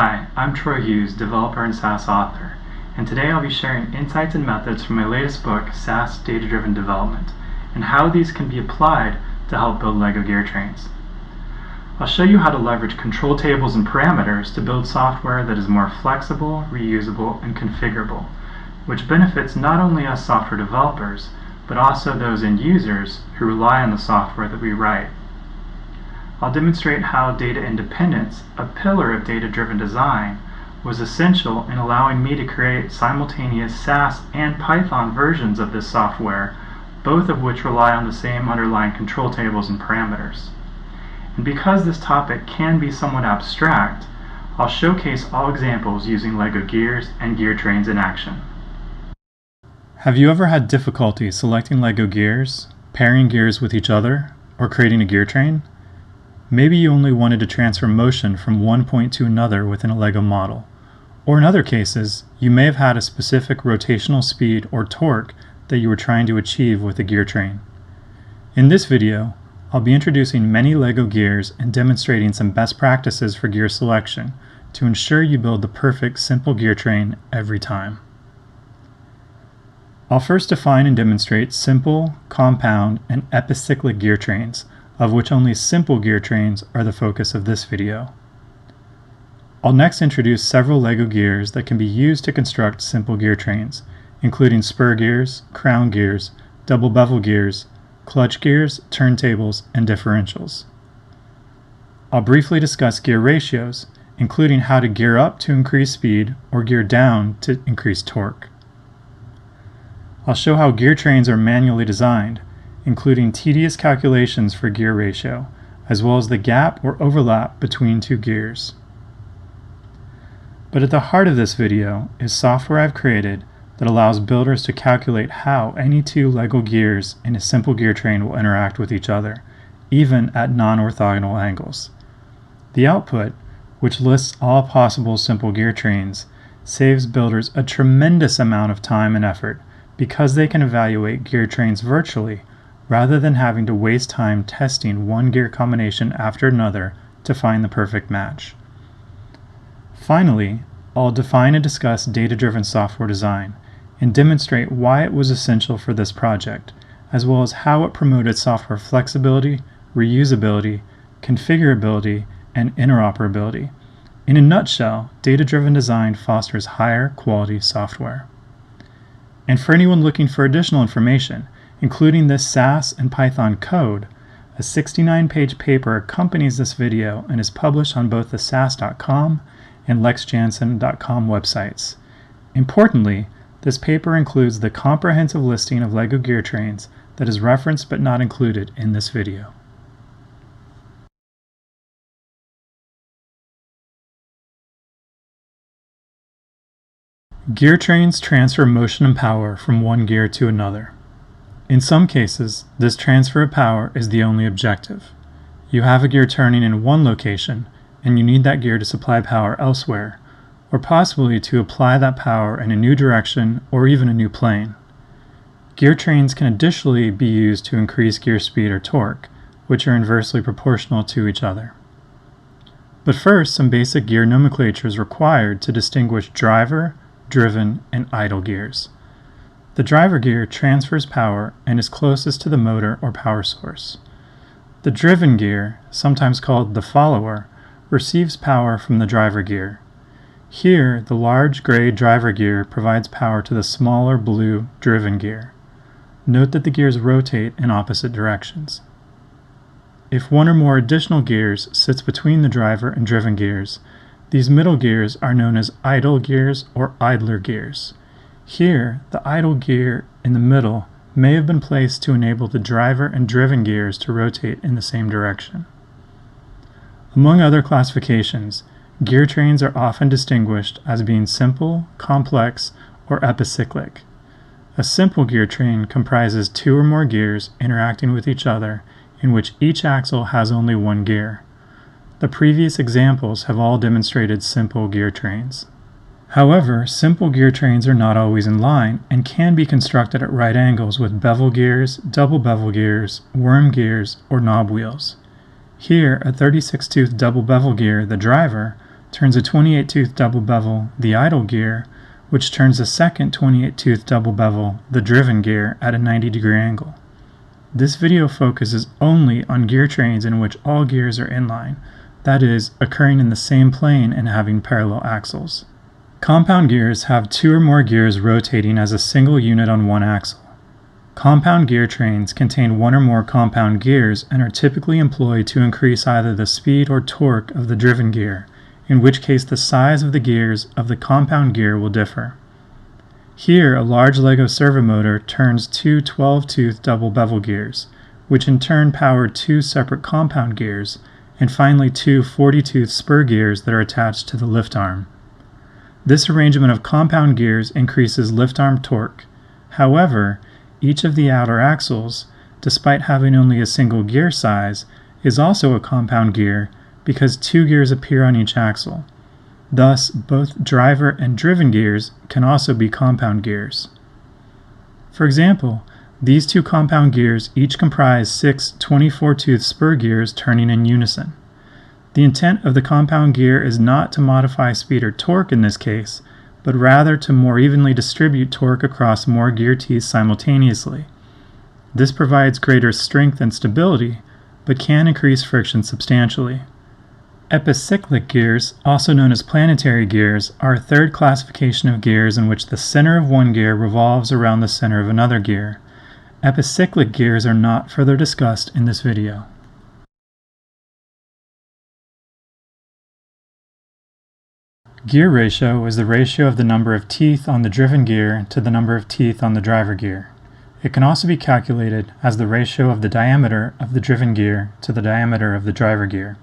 Hi, I'm Troy Hughes, developer and SAS author, and today I'll be sharing insights and methods from my latest book, SAS Data-Driven Development, and how these can be applied to help build LEGO gear trains. I'll show you how to leverage control tables and parameters to build software that is more flexible, reusable, and configurable, which benefits not only us software developers, but also those end users who rely on the software that we write. I'll demonstrate how data independence, a pillar of data-driven design, was essential in allowing me to create simultaneous SAS and Python versions of this software, both of which rely on the same underlying control tables and parameters. And because this topic can be somewhat abstract, I'll showcase all examples using LEGO gears and gear trains in action. Have you ever had difficulty selecting LEGO gears, pairing gears with each other, or creating a gear train? Maybe you only wanted to transfer motion from one point to another within a LEGO model. Or in other cases, you may have had a specific rotational speed or torque that you were trying to achieve with a gear train. In this video, I'll be introducing many LEGO gears and demonstrating some best practices for gear selection to ensure you build the perfect simple gear train every time. I'll first define and demonstrate simple, compound, and epicyclic gear trains, of which only simple gear trains are the focus of this video. I'll next introduce several LEGO gears that can be used to construct simple gear trains, including spur gears, crown gears, double bevel gears, clutch gears, turntables, and differentials. I'll briefly discuss gear ratios, including how to gear up to increase speed or gear down to increase torque. I'll show how gear trains are manually designed, including tedious calculations for gear ratio, as well as the gap or overlap between two gears. But at the heart of this video is software I've created that allows builders to calculate how any two LEGO gears in a simple gear train will interact with each other, even at non-orthogonal angles. The output, which lists all possible simple gear trains, saves builders a tremendous amount of time and effort because they can evaluate gear trains virtually rather than having to waste time testing one gear combination after another to find the perfect match. Finally, I'll define and discuss data-driven software design and demonstrate why it was essential for this project, as well as how it promoted software flexibility, reusability, configurability, and interoperability. In a nutshell, data-driven design fosters higher quality software. And for anyone looking for additional information, including this SAS and Python code, a 69-page paper accompanies this video and is published on both the SAS.com and lexjansen.com websites. Importantly, this paper includes the comprehensive listing of LEGO gear trains that is referenced but not included in this video. Gear trains transfer motion and power from one gear to another. In some cases, this transfer of power is the only objective. You have a gear turning in one location, and you need that gear to supply power elsewhere, or possibly to apply that power in a new direction or even a new plane. Gear trains can additionally be used to increase gear speed or torque, which are inversely proportional to each other. But first, some basic gear nomenclature is required to distinguish driver, driven, and idle gears. The driver gear transfers power and is closest to the motor or power source. The driven gear, sometimes called the follower, receives power from the driver gear. Here, the large gray driver gear provides power to the smaller blue driven gear. Note that the gears rotate in opposite directions. If one or more additional gears sits between the driver and driven gears, these middle gears are known as idle gears or idler gears. Here, the idle gear in the middle may have been placed to enable the driver and driven gears to rotate in the same direction. Among other classifications, gear trains are often distinguished as being simple, complex, or epicyclic. A simple gear train comprises two or more gears interacting with each other in which each axle has only one gear. The previous examples have all demonstrated simple gear trains. However, simple gear trains are not always in line and can be constructed at right angles with bevel gears, double bevel gears, worm gears, or knob wheels. Here, a 36-tooth double bevel gear, the driver, turns a 28-tooth double bevel, the idle gear, which turns a second 28-tooth double bevel, the driven gear, at a 90-degree angle. This video focuses only on gear trains in which all gears are inline, that is, occurring in the same plane and having parallel axles. Compound gears have two or more gears rotating as a single unit on one axle. Compound gear trains contain one or more compound gears and are typically employed to increase either the speed or torque of the driven gear, in which case the size of the gears of the compound gear will differ. Here, a large Lego servo motor turns two 12-tooth double bevel gears, which in turn power two separate compound gears, and finally two 40-tooth spur gears that are attached to the lift arm. This arrangement of compound gears increases lift arm torque. However, each of the outer axles, despite having only a single gear size, is also a compound gear because two gears appear on each axle. Thus, both driver and driven gears can also be compound gears. For example, these two compound gears each comprise six 24-tooth spur gears turning in unison. The intent of the compound gear is not to modify speed or torque in this case, but rather to more evenly distribute torque across more gear teeth simultaneously. This provides greater strength and stability, but can increase friction substantially. Epicyclic gears, also known as planetary gears, are a third classification of gears in which the center of one gear revolves around the center of another gear. Epicyclic gears are not further discussed in this video. Gear ratio is the ratio of the number of teeth on the driven gear to the number of teeth on the driver gear. It can also be calculated as the ratio of the diameter of the driven gear to the diameter of the driver gear.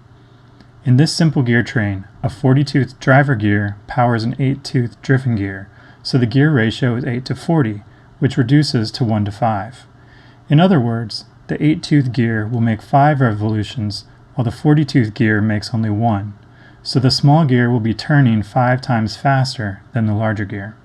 In this simple gear train, a 40-tooth driver gear powers an 8-tooth driven gear, so the gear ratio is 8:40, which reduces to 1:5. In other words, the 8-tooth gear will make 5 revolutions, while the 40-tooth gear makes only 1. So the small gear will be turning 5 times faster than the larger gear.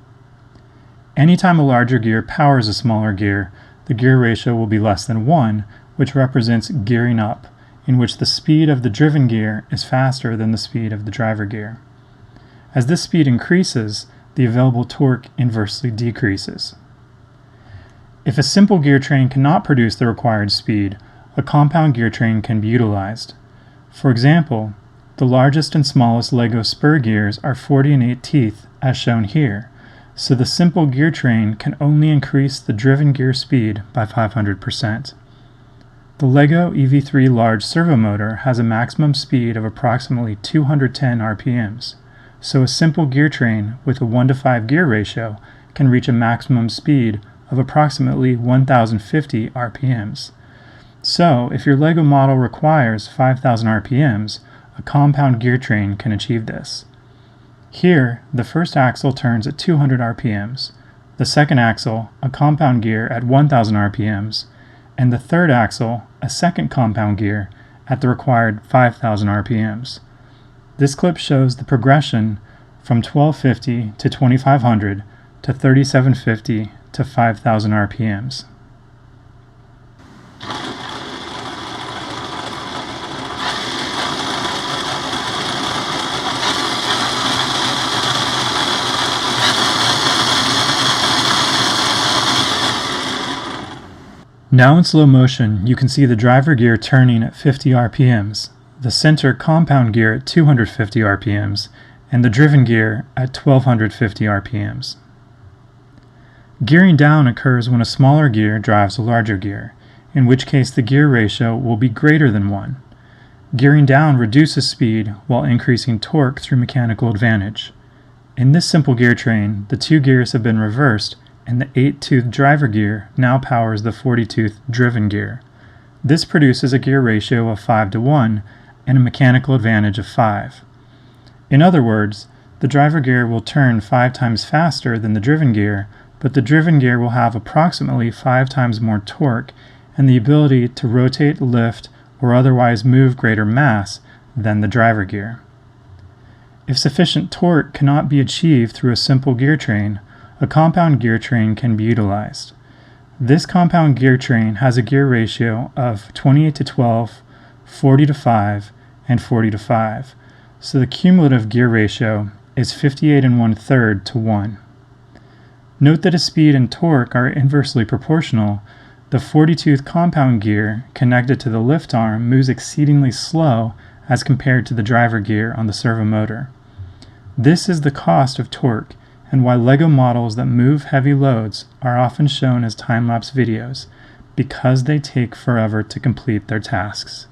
Anytime a larger gear powers a smaller gear, the gear ratio will be less than 1, which represents gearing up, in which the speed of the driven gear is faster than the speed of the driver gear. As this speed increases, the available torque inversely decreases. If a simple gear train cannot produce the required speed, a compound gear train can be utilized. For example, the largest and smallest Lego spur gears are 40 and 8 teeth, as shown here, so the simple gear train can only increase the driven gear speed by 500%. The Lego EV3 large servo motor has a maximum speed of approximately 210 RPMs, so a simple gear train with a 1:5 gear ratio can reach a maximum speed of approximately 1050 RPMs. So, if your Lego model requires 5000 RPMs, a compound gear train can achieve this. Here, the first axle turns at 200 RPMs, the second axle, a compound gear, at 1000 RPMs, and the third axle, a second compound gear, at the required 5000 RPMs. This clip shows the progression from 1250 to 2500 to 3750 to 5000 RPMs. Now in slow motion, you can see the driver gear turning at 50 RPMs, the center compound gear at 250 RPMs, and the driven gear at 1250 RPMs. Gearing down occurs when a smaller gear drives a larger gear, in which case the gear ratio will be greater than 1. Gearing down reduces speed while increasing torque through mechanical advantage. In this simple gear train, the two gears have been reversed, and the 8-tooth driver gear now powers the 40-tooth driven gear. This produces a gear ratio of 5:1 and a mechanical advantage of 5. In other words, the driver gear will turn 5 times faster than the driven gear, but the driven gear will have approximately 5 times more torque and the ability to rotate, lift, or otherwise move greater mass than the driver gear. If sufficient torque cannot be achieved through a simple gear train, a compound gear train can be utilized. This compound gear train has a gear ratio of 28:12, 40:5, and 40:5, so the cumulative gear ratio is 58 1/3 to 1. Note that as speed and torque are inversely proportional, the 40-tooth compound gear connected to the lift arm moves exceedingly slow as compared to the driver gear on the servo motor. This is the cost of torque, and why LEGO models that move heavy loads are often shown as time-lapse videos, because they take forever to complete their tasks.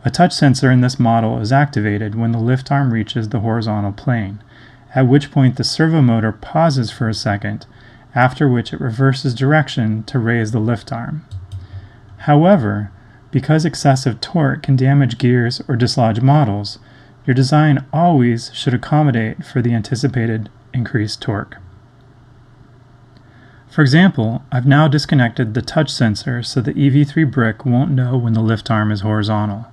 A touch sensor in this model is activated when the lift arm reaches the horizontal plane, at which point the servo motor pauses for a second, after which it reverses direction to raise the lift arm. However, because excessive torque can damage gears or dislodge models, your design always should accommodate for the anticipated increased torque. For example, I've now disconnected the touch sensor so the EV3 brick won't know when the lift arm is horizontal.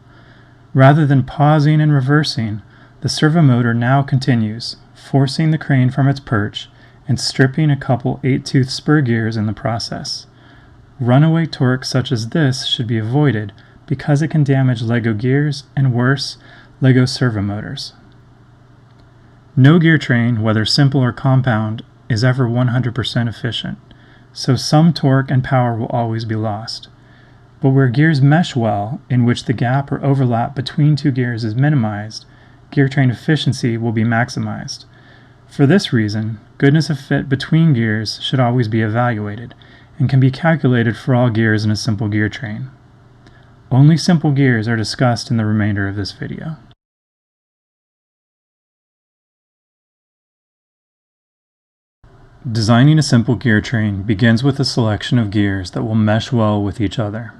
Rather than pausing and reversing, the servo motor now continues, forcing the crane from its perch and stripping a couple 8-tooth spur gears in the process. Runaway torque such as this should be avoided because it can damage LEGO gears and worse, LEGO servo motors. No gear train, whether simple or compound, is ever 100% efficient, so some torque and power will always be lost. But where gears mesh well, in which the gap or overlap between two gears is minimized, gear train efficiency will be maximized. For this reason, goodness of fit between gears should always be evaluated, and can be calculated for all gears in a simple gear train. Only simple gears are discussed in the remainder of this video. Designing a simple gear train begins with a selection of gears that will mesh well with each other.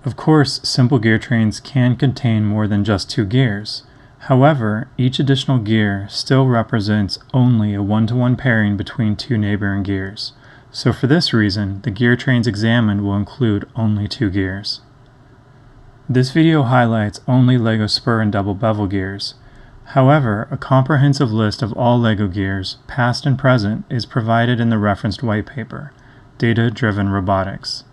Of course, simple gear trains can contain more than just two gears. However, each additional gear still represents only a one-to-one pairing between two neighboring gears. So for this reason, the gear trains examined will include only two gears. This video highlights only LEGO spur and double bevel gears. However, a comprehensive list of all LEGO gears, past and present, is provided in the referenced white paper, Data-Driven Robotics.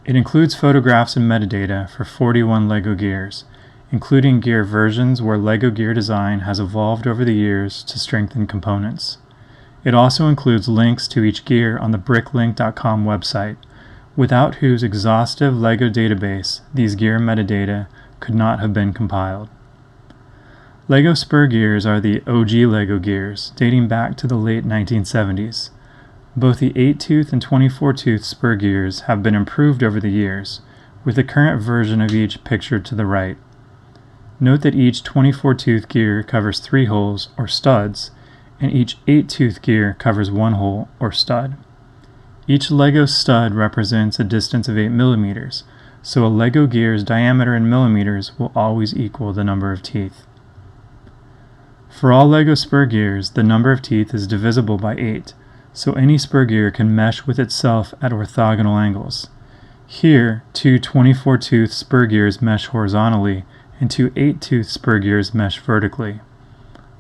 It includes photographs and metadata for 41 LEGO gears, including gear versions where LEGO gear design has evolved over the years to strengthen components. It also includes links to each gear on the bricklink.com website, without whose exhaustive LEGO database these gear metadata could not have been compiled. LEGO spur gears are the OG LEGO gears, dating back to the late 1970s. Both the 8-tooth and 24-tooth spur gears have been improved over the years, with the current version of each pictured to the right. Note that each 24-tooth gear covers 3 holes, or studs, and each 8-tooth gear covers 1 hole, or stud. Each LEGO stud represents a distance of 8 millimeters, so a LEGO gear's diameter in millimeters will always equal the number of teeth. For all LEGO spur gears, the number of teeth is divisible by 8, so any spur gear can mesh with itself at orthogonal angles. Here, 2 24-tooth spur gears mesh horizontally, and 2 8-tooth spur gears mesh vertically.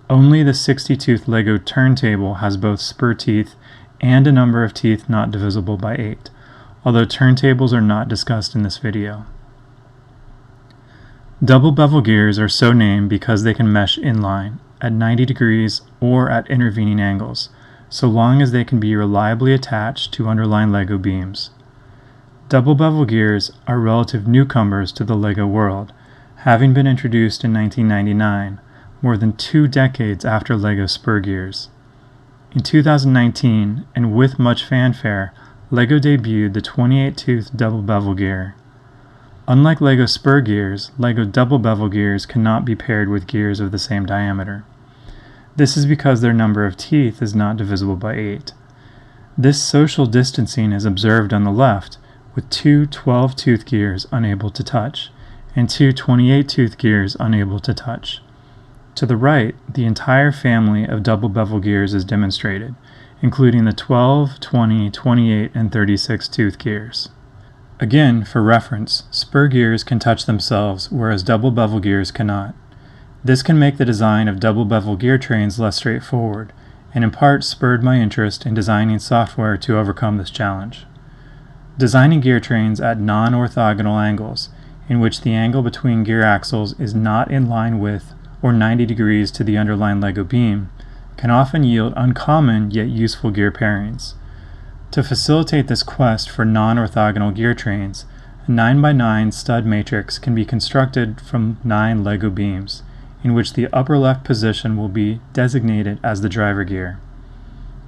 Only the 60-tooth LEGO turntable has both spur teeth and a number of teeth not divisible by 8, although turntables are not discussed in this video. Double bevel gears are so named because they can mesh inline, at 90 degrees or at intervening angles, so long as they can be reliably attached to underlying LEGO beams. Double bevel gears are relative newcomers to the LEGO world, having been introduced in 1999, more than 2 decades after LEGO spur gears. In 2019, and with much fanfare, LEGO debuted the 28-tooth double bevel gear. Unlike LEGO spur gears, LEGO double bevel gears cannot be paired with gears of the same diameter. This is because their number of teeth is not divisible by 8. This social distancing is observed on the left, with 2 12-tooth gears unable to touch, and 2 28-tooth gears unable to touch. To the right, the entire family of double bevel gears is demonstrated, including the 12, 20, 28, and 36-tooth gears. Again, for reference, spur gears can touch themselves, whereas double bevel gears cannot. This can make the design of double bevel gear trains less straightforward, and in part spurred my interest in designing software to overcome this challenge. Designing gear trains at non-orthogonal angles, in which the angle between gear axles is not in line with or 90 degrees to the underlying Lego beam, can often yield uncommon yet useful gear pairings. To facilitate this quest for non-orthogonal gear trains, a 9x9 stud matrix can be constructed from 9 Lego beams, in which the upper left position will be designated as the driver gear.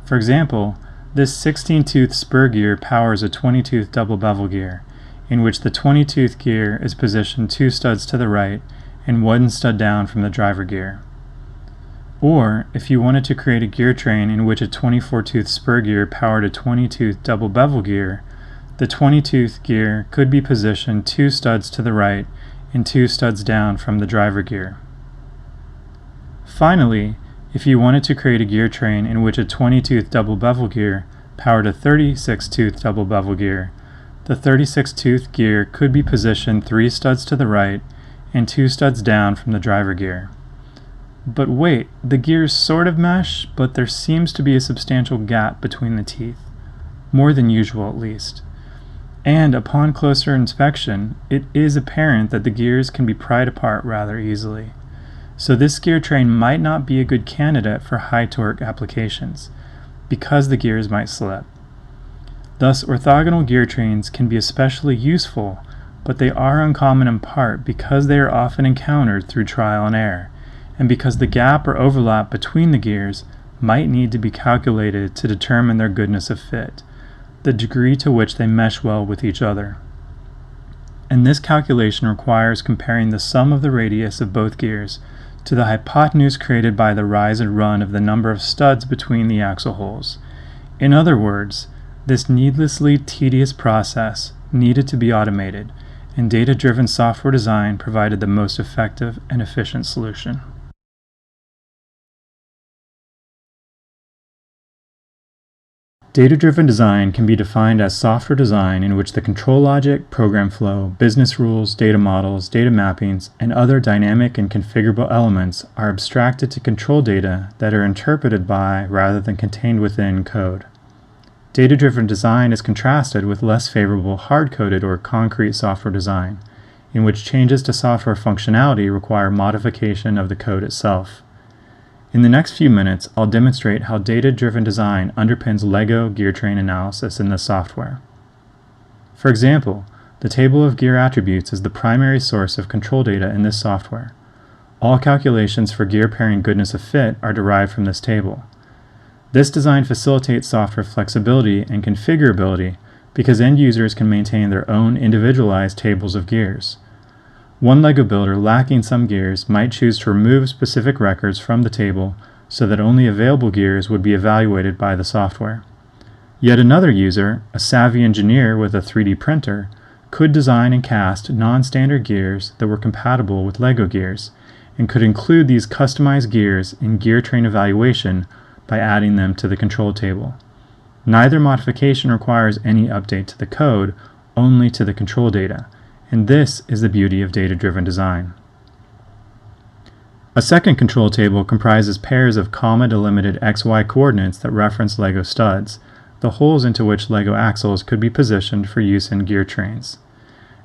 For example, this 16-tooth spur gear powers a 20-tooth double bevel gear, in which the 20-tooth gear is positioned 2 studs to the right and 1 stud down from the driver gear. Or, if you wanted to create a gear train in which a 24-tooth spur gear powered a 20-tooth double bevel gear, the 20-tooth gear could be positioned 2 studs to the right and 2 studs down from the driver gear. Finally, if you wanted to create a gear train in which a 20-tooth double bevel gear powered a 36-tooth double bevel gear, the 36-tooth gear could be positioned 3 studs to the right and 2 studs down from the driver gear. But wait, the gears sort of mesh, but there seems to be a substantial gap between the teeth, more than usual at least. And upon closer inspection, it is apparent that the gears can be pried apart rather easily. So this gear train might not be a good candidate for high torque applications, because the gears might slip. Thus, orthogonal gear trains can be especially useful, but they are uncommon in part because they are often encountered through trial and error, and because the gap or overlap between the gears might need to be calculated to determine their goodness of fit, the degree to which they mesh well with each other. And this calculation requires comparing the sum of the radius of both gears to the hypotenuse created by the rise and run of the number of studs between the axle holes. In other words, this needlessly tedious process needed to be automated, and data-driven software design provided the most effective and efficient solution. Data-driven design can be defined as software design in which the control logic, program flow, business rules, data models, data mappings, and other dynamic and configurable elements are abstracted to control data that are interpreted by rather than contained within code. Data-driven design is contrasted with less favorable hard-coded or concrete software design, in which changes to software functionality require modification of the code itself. In the next few minutes, I'll demonstrate how data-driven design underpins Lego gear train analysis in the software. For example, the table of gear attributes is the primary source of control data in this software. All calculations for gear pairing goodness of fit are derived from this table. This design facilitates software flexibility and configurability because end users can maintain their own individualized tables of gears. One Lego builder lacking some gears might choose to remove specific records from the table so that only available gears would be evaluated by the software. Yet another user, a savvy engineer with a 3D printer, could design and cast non-standard gears that were compatible with Lego gears, and could include these customized gears in gear train evaluation by adding them to the control table. Neither modification requires any update to the code, only to the control data. And this is the beauty of data-driven design. A second control table comprises pairs of comma-delimited XY coordinates that reference Lego studs, the holes into which Lego axles could be positioned for use in gear trains.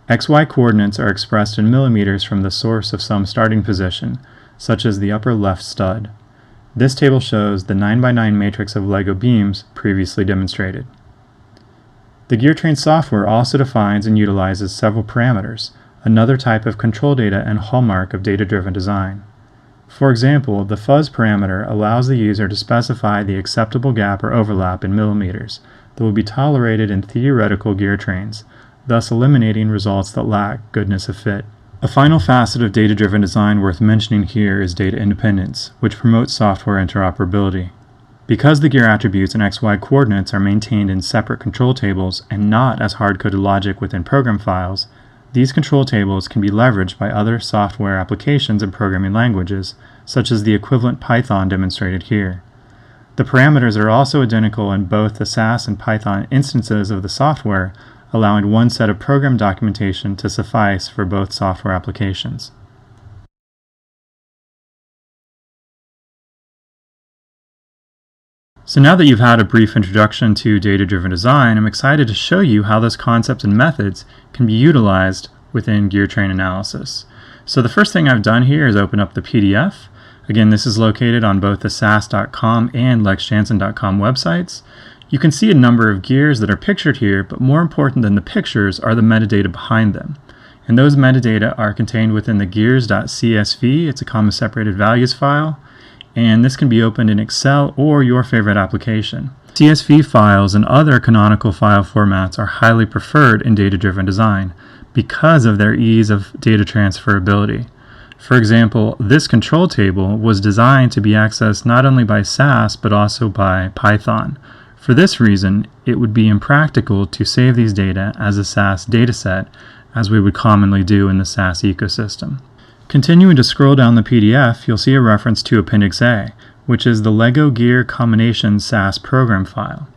XY coordinates are expressed in millimeters from the source of some starting position, such as the upper left stud. This table shows the 9x9 matrix of Lego beams previously demonstrated. The gear train software also defines and utilizes several parameters, another type of control data and hallmark of data-driven design. For example, the fuzz parameter allows the user to specify the acceptable gap or overlap in millimeters that will be tolerated in theoretical gear trains, thus eliminating results that lack goodness of fit. A final facet of data-driven design worth mentioning here is data independence, which promotes software interoperability. Because the gear attributes and XY coordinates are maintained in separate control tables and not as hard-coded logic within program files, these control tables can be leveraged by other software applications and programming languages, such as the equivalent Python demonstrated here. The parameters are also identical in both the SAS and Python instances of the software, allowing one set of program documentation to suffice for both software applications. So now that you've had a brief introduction to data-driven design, I'm excited to show you how those concepts and methods can be utilized within gear train analysis. So the first thing I've done here is open up the PDF. Again, this is located on both the SAS.com and LexJansen.com websites. You can see a number of gears that are pictured here, but more important than the pictures are the metadata behind them. And those metadata are contained within the gears.csv. It's a comma separated values file, and this can be opened in Excel or your favorite application. CSV files and other canonical file formats are highly preferred in data-driven design because of their ease of data transferability. For example, this control table was designed to be accessed not only by SAS but also by Python. For this reason, it would be impractical to save these data as a SAS dataset, as we would commonly do in the SAS ecosystem. Continuing to scroll down the PDF, you'll see a reference to Appendix A, which is the LEGO Gear Combination SAS program file.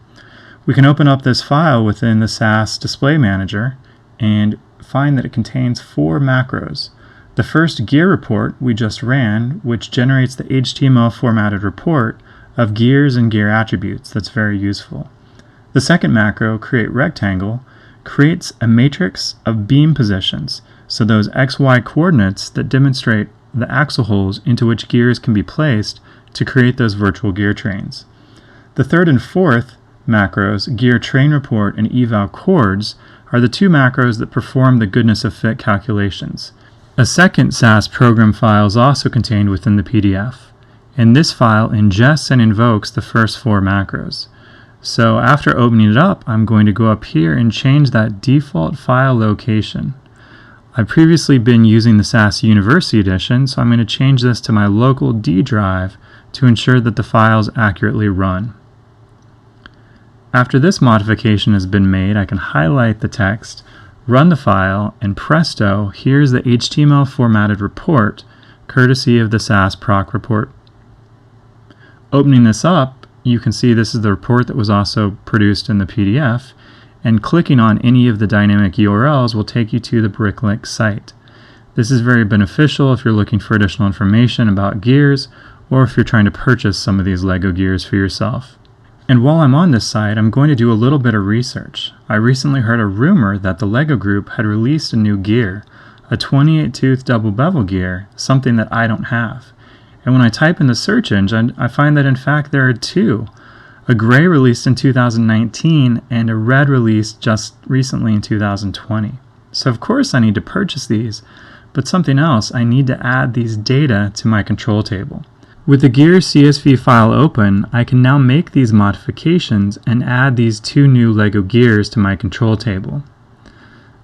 We can open up this file within the SAS Display Manager and find that it contains 4 macros. The first gear report we just ran, which generates the HTML formatted report of gears and gear attributes. That's very useful. The second macro, create rectangle, creates a matrix of beam positions, so those XY coordinates that demonstrate the axle holes into which gears can be placed to create those virtual gear trains. The third and fourth macros, gear train report and eval chords, are the 2 macros that perform the goodness of fit calculations. A second SAS program file is also contained within the PDF, and this file ingests and invokes the first 4 macros. So after opening it up, I'm going to go up here and change that default file location. I've previously been using the SAS University Edition, so I'm going to change this to my local D drive to ensure that the files accurately run. After this modification has been made, I can highlight the text, run the file, and presto, here's the HTML formatted report, courtesy of the SAS proc report. Opening this up, you can see this is the report that was also produced in the PDF, and clicking on any of the dynamic URLs will take you to the Bricklink site. This is very beneficial if you're looking for additional information about gears, or if you're trying to purchase some of these LEGO gears for yourself. And while I'm on this site, I'm going to do a little bit of research. I recently heard a rumor that the LEGO Group had released a new gear, a 28-tooth double bevel gear, something that I don't have. And when I type in the search engine, I find that in fact there are 2. A gray released in 2019 and a red released just recently in 2020. So of course I need to purchase these, but something else, I need to add these data to my control table. With the gear CSV file open, I can now make these modifications and add these 2 new LEGO gears to my control table.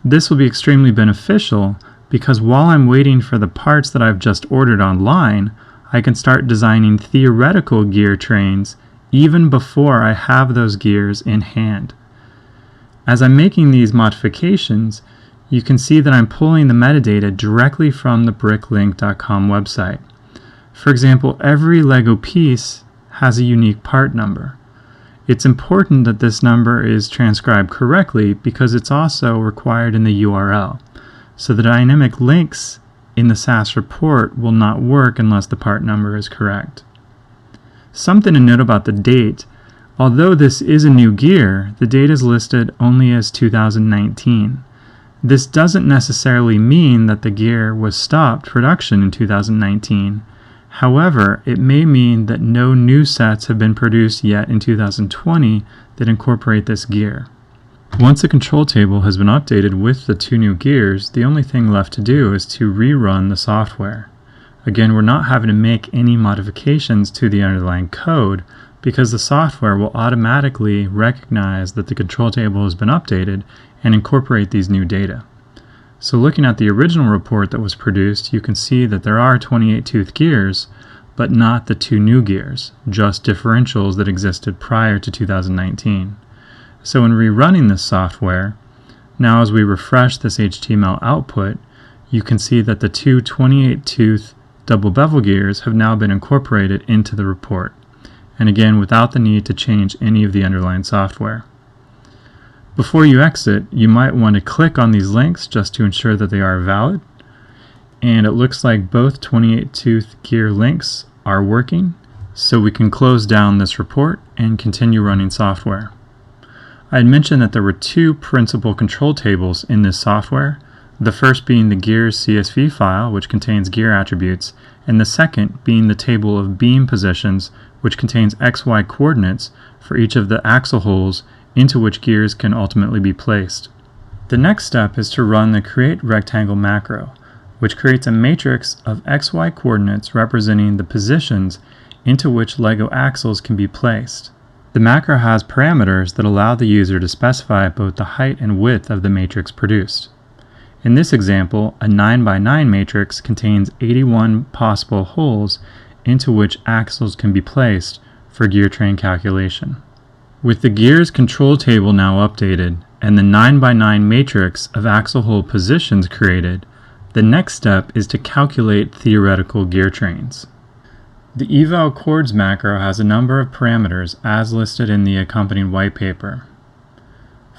This will be extremely beneficial because while I'm waiting for the parts that I've just ordered online, I can start designing theoretical gear trains even before I have those gears in hand. As I'm making these modifications, you can see that I'm pulling the metadata directly from the bricklink.com website. For example, every LEGO piece has a unique part number. It's important that this number is transcribed correctly because it's also required in the URL. So the dynamic links in the SAS report will not work unless the part number is correct. Something to note about the date, although this is a new gear, the date is listed only as 2019. This doesn't necessarily mean that the gear was stopped production in 2019. However, it may mean that no new sets have been produced yet in 2020 that incorporate this gear. Once a control table has been updated with the 2 new gears, the only thing left to do is to rerun the software. Again, we're not having to make any modifications to the underlying code because the software will automatically recognize that the control table has been updated and incorporate these new data. So looking at the original report that was produced, you can see that there are 28-tooth gears, but not the 2 new gears, just differentials that existed prior to 2019. So in rerunning this software, now as we refresh this HTML output, you can see that the 2 28-tooth double bevel gears have now been incorporated into the report, and again without the need to change any of the underlying software. Before you exit, you might want to click on these links just to ensure that they are valid, and it looks like both 28-tooth gear links are working, so we can close down this report and continue running software. I had mentioned that there were 2 principal control tables in this software. the first being the gears CSV file, which contains gear attributes, and the second being the table of beam positions, which contains XY coordinates for each of the axle holes into which gears can ultimately be placed. The next step is to run the create rectangle macro, which creates a matrix of XY coordinates representing the positions into which LEGO axles can be placed. The macro has parameters that allow the user to specify both the height and width of the matrix produced. In this example, a 9x9 matrix contains 81 possible holes into which axles can be placed for gear train calculation. With the gears control table now updated and the 9x9 matrix of axle hole positions created, the next step is to calculate theoretical gear trains. The eval chords macro has a number of parameters as listed in the accompanying white paper.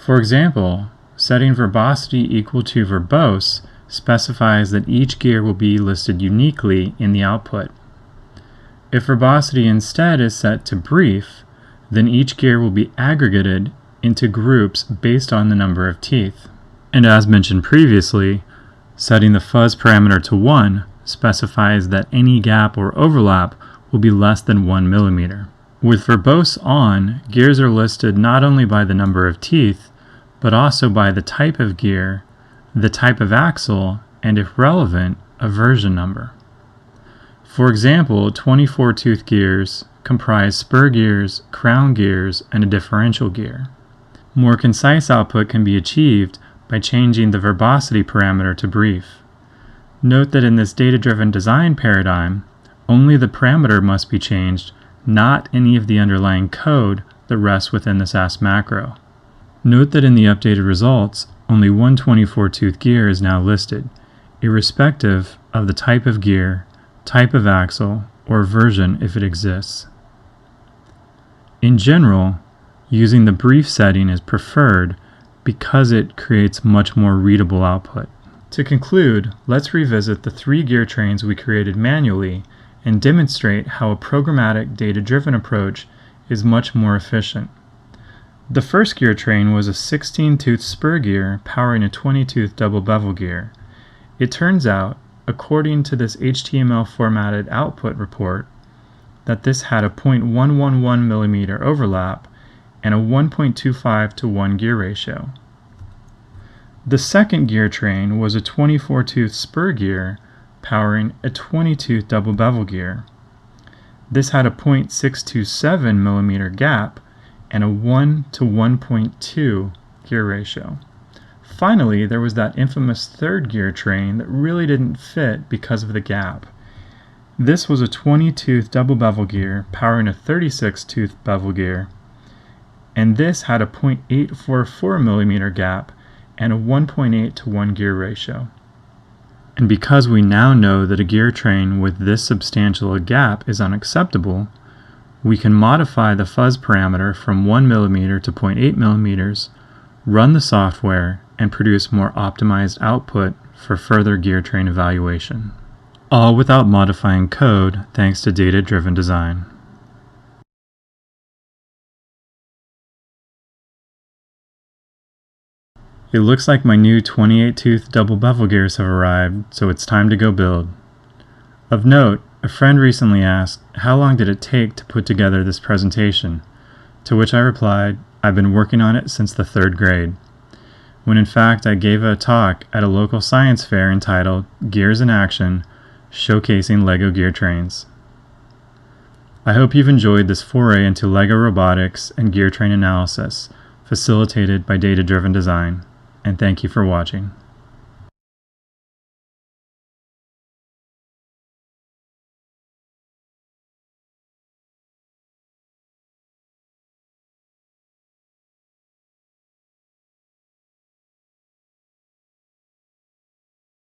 For example, setting verbosity equal to verbose specifies that each gear will be listed uniquely in the output. If verbosity instead is set to brief, then each gear will be aggregated into groups based on the number of teeth. And as mentioned previously, setting the fuzz parameter to 1 specifies that any gap or overlap will be less than 1 millimeter. With verbose on, gears are listed not only by the number of teeth, but also by the type of gear, the type of axle, and if relevant, a version number. For example, 24-tooth gears comprise spur gears, crown gears, and a differential gear. More concise output can be achieved by changing the verbosity parameter to brief. Note that in this data-driven design paradigm, only the parameter must be changed, not any of the underlying code that rests within the SAS macro. Note that in the updated results, only one 24-tooth gear is now listed, irrespective of the type of gear, type of axle, or version if it exists. In general, using the brief setting is preferred because it creates much more readable output. To conclude, let's revisit the 3 gear trains we created manually and demonstrate how a programmatic data-driven approach is much more efficient. The first gear train was a 16-tooth spur gear powering a 20-tooth double bevel gear. It turns out, according to this HTML formatted output report, that this had a 0.111 mm overlap and a 1.25 to 1 gear ratio. The second gear train was a 24-tooth spur gear powering a 20-tooth double bevel gear. This had a 0.627 mm gap and a 1 to 1.2 gear ratio. Finally, there was that infamous third gear train that really didn't fit because of the gap. This was a 20-tooth double bevel gear powering a 36-tooth bevel gear, and this had a 0.844 mm gap and a 1.8 to 1 gear ratio. And because we now know that a gear train with this substantial a gap is unacceptable, we can modify the fuzz parameter from 1 mm to 0.8 mm, run the software, and produce more optimized output for further gear train evaluation. All without modifying code thanks to data-driven design. It looks like my new 28-tooth double bevel gears have arrived, so it's time to go build. Of note, a friend recently asked, how long did it take to put together this presentation? To which I replied, I've been working on it since the 3rd grade, when in fact I gave a talk at a local science fair entitled Gears in Action, showcasing LEGO gear trains. I hope you've enjoyed this foray into LEGO robotics and gear train analysis, facilitated by data-driven design, and thank you for watching.